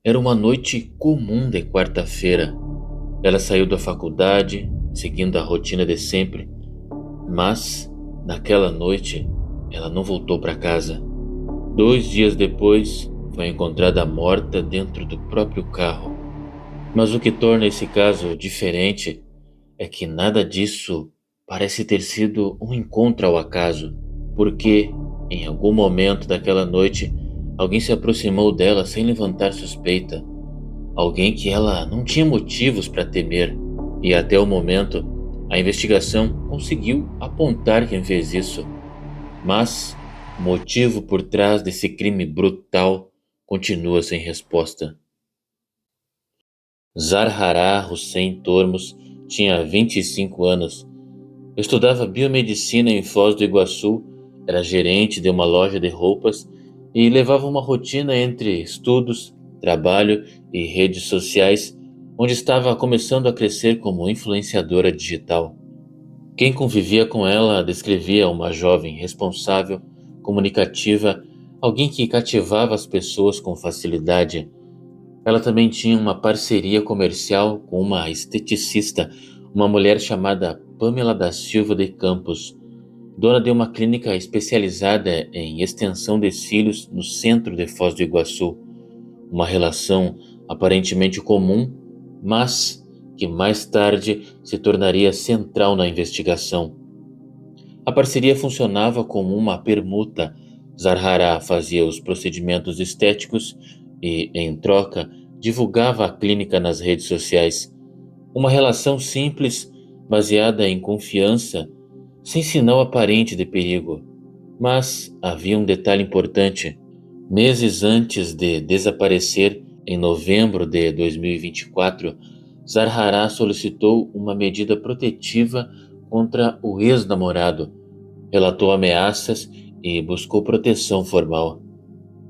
Era uma noite comum de quarta-feira. Ela saiu da faculdade, seguindo a rotina de sempre, mas naquela noite ela não voltou para casa. 2 dias depois, foi encontrada morta dentro do próprio carro. Mas o que torna esse caso diferente é que nada disso parece ter sido um encontro ao acaso, porque em algum momento daquela noite alguém se aproximou dela sem levantar suspeita, alguém que ela não tinha motivos para temer, e até o momento a investigação conseguiu apontar quem fez isso, mas o motivo por trás desse crime brutal continua sem resposta. Zarhara Hussein Tormos tinha 25 anos. Estudava biomedicina em Foz do Iguaçu, era gerente de uma loja de roupas e levava uma rotina entre estudos, trabalho e redes sociais, onde estava começando a crescer como influenciadora digital. Quem convivia com ela descrevia uma jovem responsável, comunicativa, alguém que cativava as pessoas com facilidade. Ela também tinha uma parceria comercial com uma esteticista, uma mulher chamada Pamela da Silva de Campos, dona de uma clínica especializada em extensão de cílios no centro de Foz do Iguaçu. Uma relação aparentemente comum, mas que mais tarde se tornaria central na investigação. A parceria funcionava como uma permuta. Zarhara fazia os procedimentos estéticos e, em troca, divulgava a clínica nas redes sociais. Uma relação simples, baseada em confiança, sem sinal aparente de perigo. Mas havia um detalhe importante. Meses antes de desaparecer, em novembro de 2024, Zarhara solicitou uma medida protetiva contra o ex-namorado, relatou ameaças e buscou proteção formal.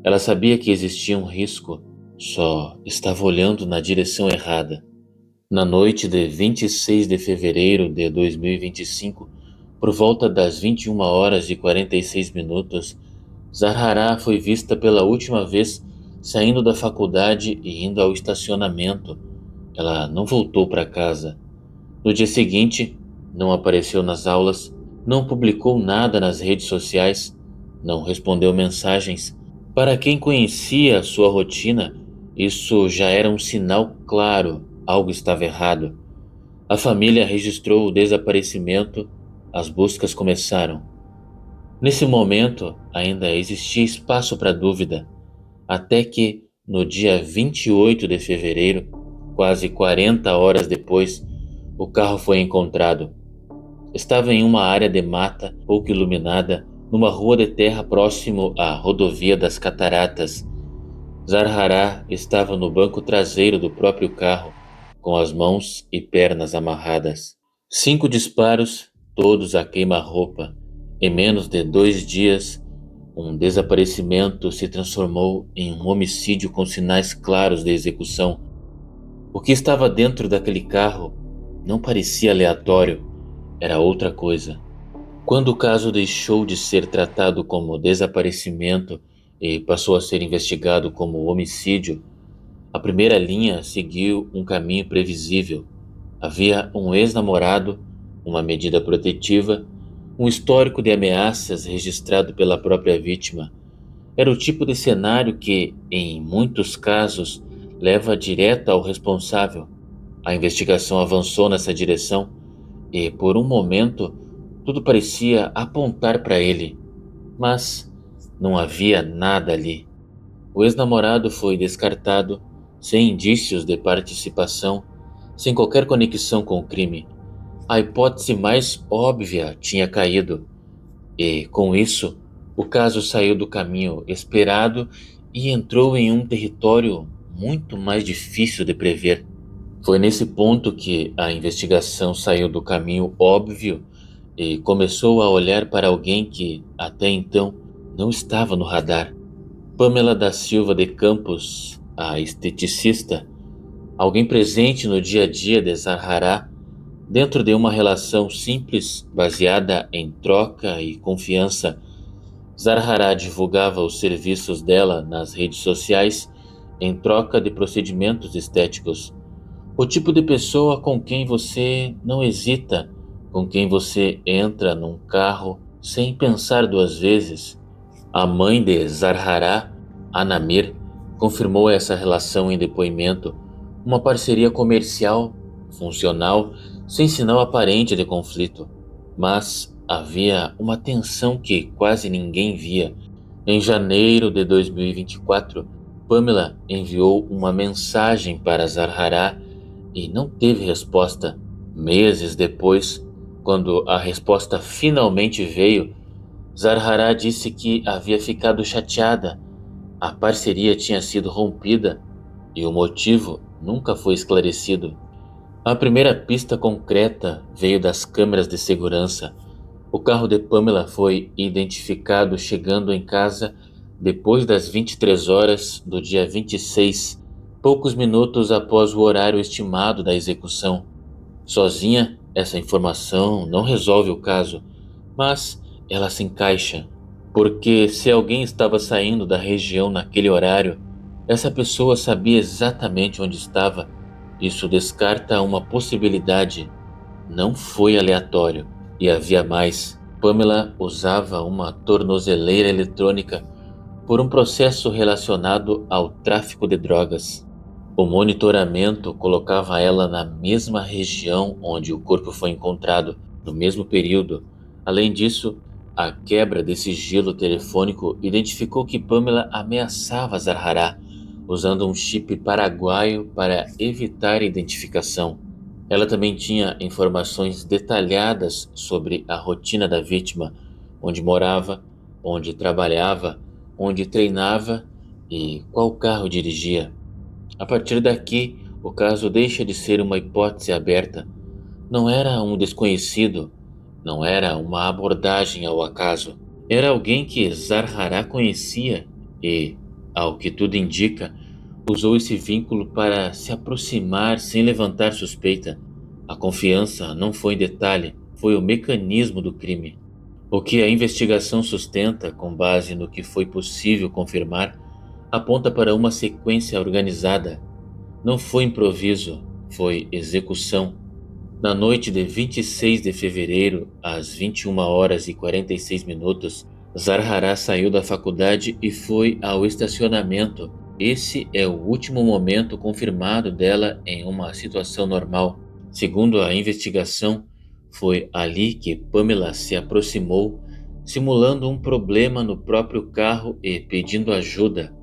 Ela sabia que existia um risco, só estava olhando na direção errada. Na noite de 26 de fevereiro de 2025, por volta das 21 horas e 46 minutos, Zarhara foi vista pela última vez saindo da faculdade e indo ao estacionamento. Ela não voltou para casa. No dia seguinte, não apareceu nas aulas, não publicou nada nas redes sociais, não respondeu mensagens. Para quem conhecia a sua rotina, isso já era um sinal claro, algo estava errado. A família registrou o desaparecimento, as buscas começaram. Nesse momento, ainda existia espaço para dúvida, até que, no dia 28 de fevereiro, quase 40 horas depois, o carro foi encontrado. Estava em uma área de mata pouco iluminada, numa rua de terra próximo à rodovia das Cataratas. Zarhara estava no banco traseiro do próprio carro, com as mãos e pernas amarradas. 5 disparos, todos a queima-roupa. Em menos de 2 dias, um desaparecimento se transformou em um homicídio com sinais claros de execução. O que estava dentro daquele carro não parecia aleatório, era outra coisa. Quando o caso deixou de ser tratado como desaparecimento e passou a ser investigado como homicídio, a primeira linha seguiu um caminho previsível. Havia um ex-namorado, uma medida protetiva, um histórico de ameaças registrado pela própria vítima. Era o tipo de cenário que, em muitos casos, leva direto ao responsável. A investigação avançou nessa direção e, por um momento, tudo parecia apontar para ele, mas não havia nada ali. O ex-namorado foi descartado, sem indícios de participação, sem qualquer conexão com o crime. A hipótese mais óbvia tinha caído, e, com isso, o caso saiu do caminho esperado e entrou em um território muito mais difícil de prever. Foi nesse ponto que a investigação saiu do caminho óbvio e começou a olhar para alguém que, até então, não estava no radar. Pamela da Silva de Campos, a esteticista, alguém presente no dia a dia de Zarhara, dentro de uma relação simples, baseada em troca e confiança. Zarhara divulgava os serviços dela nas redes sociais em troca de procedimentos estéticos. O tipo de pessoa com quem você não hesita, com quem você entra num carro sem pensar duas vezes. A mãe de Zarhará, Anamir, confirmou essa relação em depoimento, uma parceria comercial, funcional, sem sinal aparente de conflito. Mas havia uma tensão que quase ninguém via. Em janeiro de 2024, Pamela enviou uma mensagem para Zarhará e não teve resposta. Meses depois, quando a resposta finalmente veio, Zarhará disse que havia ficado chateada. A parceria tinha sido rompida e o motivo nunca foi esclarecido. A primeira pista concreta veio das câmeras de segurança. O carro de Pamela foi identificado chegando em casa depois das 23 horas do dia 26, poucos minutos após o horário estimado da execução. Sozinha, essa informação não resolve o caso, mas ela se encaixa, porque se alguém estava saindo da região naquele horário, essa pessoa sabia exatamente onde estava. Isso descarta uma possibilidade. Não foi aleatório. E havia mais. Pamela usava uma tornozeleira eletrônica por um processo relacionado ao tráfico de drogas. O monitoramento colocava ela na mesma região onde o corpo foi encontrado, no mesmo período. Além disso, a quebra desse sigilo telefônico identificou que Pamela ameaçava Zarhará, usando um chip paraguaio para evitar identificação. Ela também tinha informações detalhadas sobre a rotina da vítima, onde morava, onde trabalhava, onde treinava e qual carro dirigia. A partir daqui, o caso deixa de ser uma hipótese aberta. Não era um desconhecido, não era uma abordagem ao acaso. Era alguém que Zarhará conhecia e, ao que tudo indica, usou esse vínculo para se aproximar sem levantar suspeita. A confiança não foi em detalhe, foi o mecanismo do crime. O que a investigação sustenta, com base no que foi possível confirmar, aponta para uma sequência organizada. Não foi improviso, foi execução. Na noite de 26 de fevereiro, às 21 horas e 46 minutos, Zarhará saiu da faculdade e foi ao estacionamento. Esse é o último momento confirmado dela em uma situação normal. Segundo a investigação, foi ali que Pamela se aproximou, simulando um problema no próprio carro e pedindo ajuda.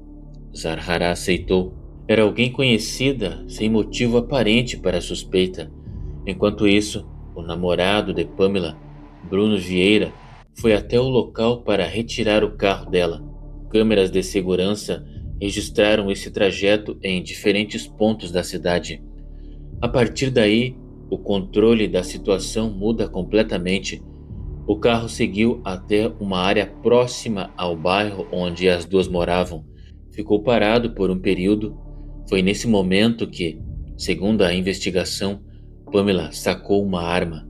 Zarhará aceitou. Era alguém conhecida, sem motivo aparente para a suspeita. Enquanto isso, o namorado de Pamela, Bruno Vieira, foi até o local para retirar o carro dela. Câmeras de segurança registraram esse trajeto em diferentes pontos da cidade. A partir daí, o controle da situação muda completamente. O carro seguiu até uma área próxima ao bairro onde as duas moravam. Ficou parado por um período. Foi nesse momento que, segundo a investigação, Pamela sacou uma arma.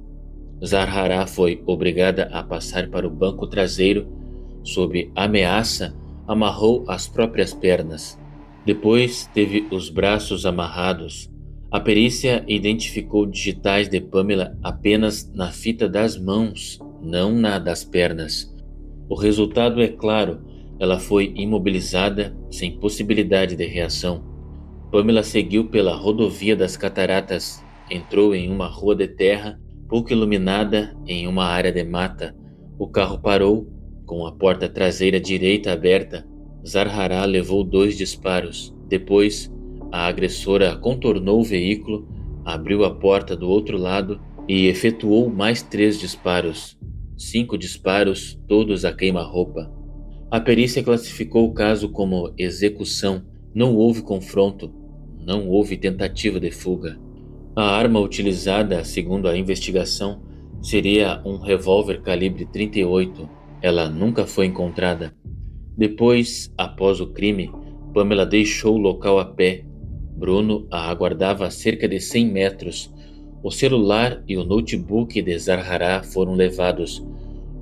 Zarhará foi obrigada a passar para o banco traseiro. Sob ameaça, amarrou as próprias pernas. Depois teve os braços amarrados. A perícia identificou digitais de Pamela apenas na fita das mãos, não na das pernas. O resultado é claro, ela foi imobilizada, sem possibilidade de reação. Pamela seguiu pela rodovia das Cataratas, entrou em uma rua de terra, pouco iluminada, em uma área de mata. O carro parou, com a porta traseira direita aberta. Zarhará levou 2 disparos. Depois, a agressora contornou o veículo, abriu a porta do outro lado e efetuou mais 3 disparos. 5 disparos, todos a queima-roupa. A perícia classificou o caso como execução. Não houve confronto, não houve tentativa de fuga. A arma utilizada, segundo a investigação, seria um revólver calibre 38. Ela nunca foi encontrada. Depois, após o crime, Pamela deixou o local a pé. Bruno a aguardava a cerca de 100 metros. O celular e o notebook de Zarhará foram levados.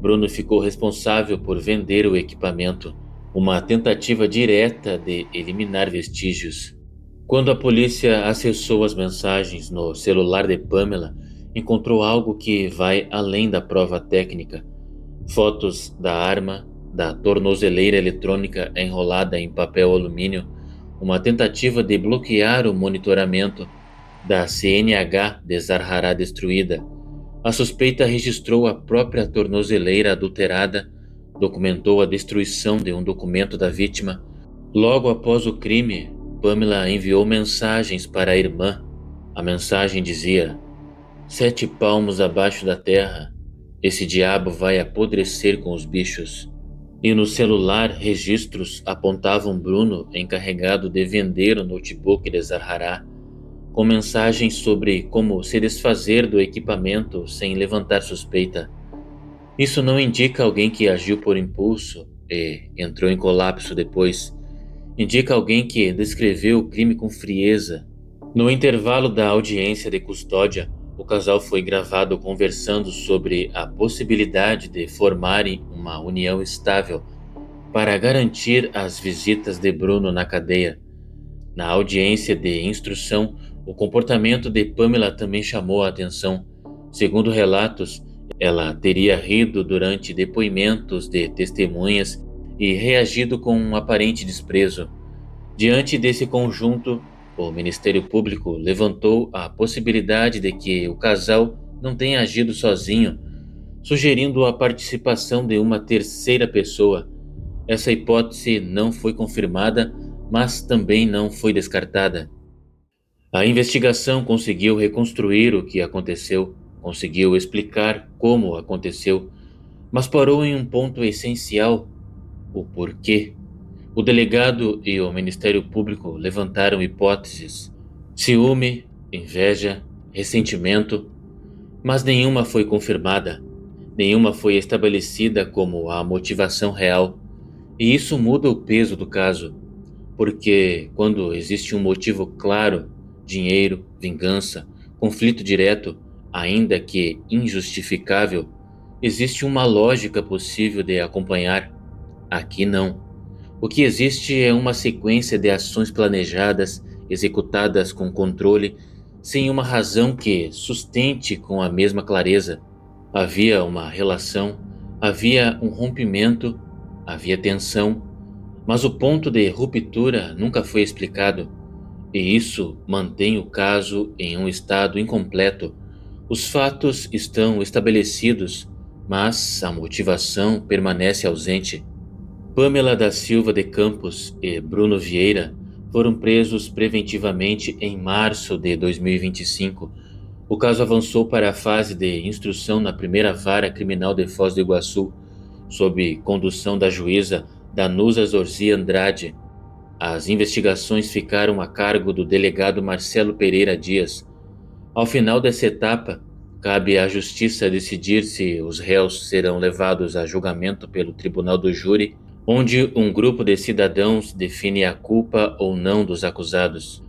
Bruno ficou responsável por vender o equipamento. uma tentativa direta de eliminar vestígios. Quando a polícia acessou as mensagens no celular de Pamela, encontrou algo que vai além da prova técnica: fotos da arma, da tornozeleira eletrônica enrolada em papel alumínio, uma tentativa de bloquear o monitoramento, da CNH de Zarhará destruída. A suspeita registrou a própria tornozeleira adulterada, documentou a destruição de um documento da vítima. Logo após o crime, Pamela enviou mensagens para a irmã. A mensagem dizia: 7 palmos abaixo da terra, esse diabo vai apodrecer com os bichos. E no celular, registros apontavam Bruno encarregado de vender o notebook de Zarhará, com mensagens sobre como se desfazer do equipamento sem levantar suspeita. Isso não indica alguém que agiu por impulso e entrou em colapso depois. Indica alguém que descreveu o crime com frieza. No intervalo da audiência de custódia, o casal foi gravado conversando sobre a possibilidade de formarem uma união estável para garantir as visitas de Bruno na cadeia. Na audiência de instrução, o comportamento de Pamela também chamou a atenção. Segundo relatos, ela teria rido durante depoimentos de testemunhas e reagido com um aparente desprezo. Diante desse conjunto, o Ministério Público levantou a possibilidade de que o casal não tenha agido sozinho, sugerindo a participação de uma terceira pessoa. Essa hipótese não foi confirmada, mas também não foi descartada. A investigação conseguiu reconstruir o que aconteceu, conseguiu explicar como aconteceu, mas parou em um ponto essencial: o porquê. O delegado e o Ministério Público levantaram hipóteses: ciúme, inveja, ressentimento, mas nenhuma foi confirmada, nenhuma foi estabelecida como a motivação real. E isso muda o peso do caso, porque quando existe um motivo claro, dinheiro, vingança, conflito direto, ainda que injustificável, existe uma lógica possível de acompanhar. Aqui não. O que existe é uma sequência de ações planejadas, executadas com controle, sem uma razão que sustente com a mesma clareza. Havia uma relação, havia um rompimento, havia tensão, mas o ponto de ruptura nunca foi explicado, e isso mantém o caso em um estado incompleto. Os fatos estão estabelecidos, mas a motivação permanece ausente. Pamela da Silva de Campos e Bruno Vieira foram presos preventivamente em março de 2025. O caso avançou para a fase de instrução na primeira vara criminal de Foz do Iguaçu, sob condução da juíza Danusa Zorzi Andrade. As investigações ficaram a cargo do delegado Marcelo Pereira Dias. Ao final dessa etapa, cabe à Justiça decidir se os réus serão levados a julgamento pelo Tribunal do Júri, onde um grupo de cidadãos define a culpa ou não dos acusados.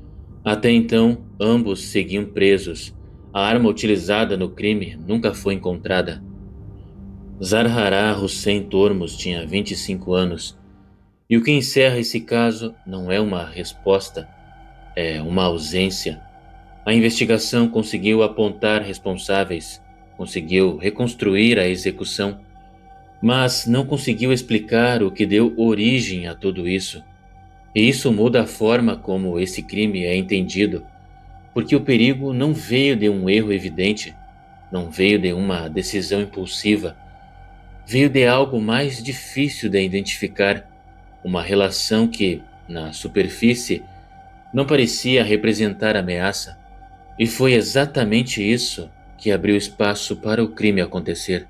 Até então, ambos seguiam presos. A arma utilizada no crime nunca foi encontrada. Zarhará Hussein Tormos tinha 25 anos, e o que encerra esse caso não é uma resposta, é uma ausência. A investigação conseguiu apontar responsáveis, conseguiu reconstruir a execução, mas não conseguiu explicar o que deu origem a tudo isso. E isso muda a forma como esse crime é entendido, porque o perigo não veio de um erro evidente, não veio de uma decisão impulsiva, veio de algo mais difícil de identificar, uma relação que, na superfície, não parecia representar ameaça. E foi exatamente isso que abriu espaço para o crime acontecer.